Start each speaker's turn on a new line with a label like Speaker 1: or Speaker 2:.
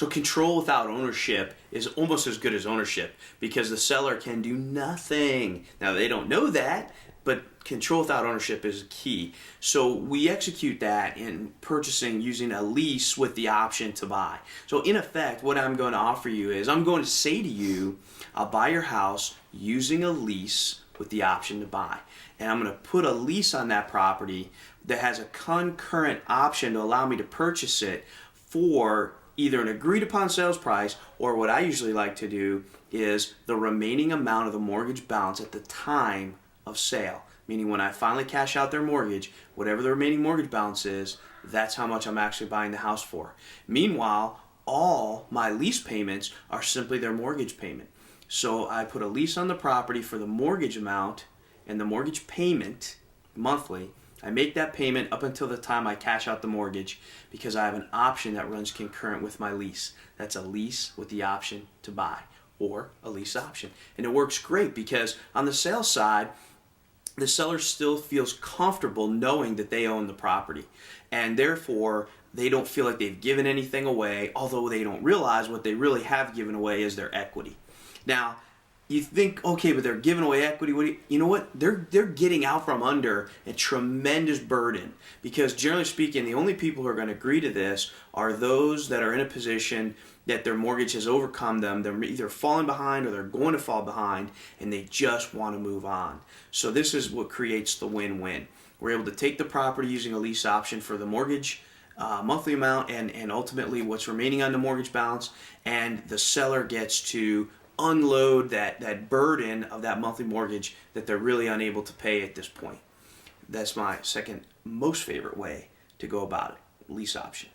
Speaker 1: So control without ownership is almost as good as ownership because the seller can do nothing. Now they don't know that, but control without ownership is key. So we execute that in purchasing using a lease with the option to buy. So in effect, what I'm going to offer you is I'm going to say to you, I'll buy your house using a lease with the option to buy. And I'm going to put a lease on that property that has a concurrent option to allow me to purchase it for either an agreed upon sales price, or what I usually like to do is the remaining amount of the mortgage balance at the time of sale. Meaning when I finally cash out their mortgage, whatever the remaining mortgage balance is, that's how much I'm actually buying the house for. Meanwhile, all my lease payments are simply their mortgage payment. So I put a lease on the property for the mortgage amount and the mortgage payment monthly. I make that payment up until the time I cash out the mortgage because I have an option that runs concurrent with my lease. That's a lease with the option to buy, or a lease option. And it works great because on the sales side, the seller still feels comfortable knowing that they own the property. And therefore, they don't feel like they've given anything away, although they don't realize what they really have given away is their equity. Now, you think, okay, but they're giving away equity. You know what? They're getting out from under a tremendous burden because generally speaking, the only people who are going to agree to this are those that are in a position that their mortgage has overcome them. They're either falling behind or they're going to fall behind and they just want to move on. So this is what creates the win-win. We're able to take the property using a lease option for the mortgage monthly amount and ultimately what's remaining on the mortgage balance, and the seller gets to unload that burden of that monthly mortgage that they're really unable to pay at this point. That's my second most favorite way to go about it, lease option.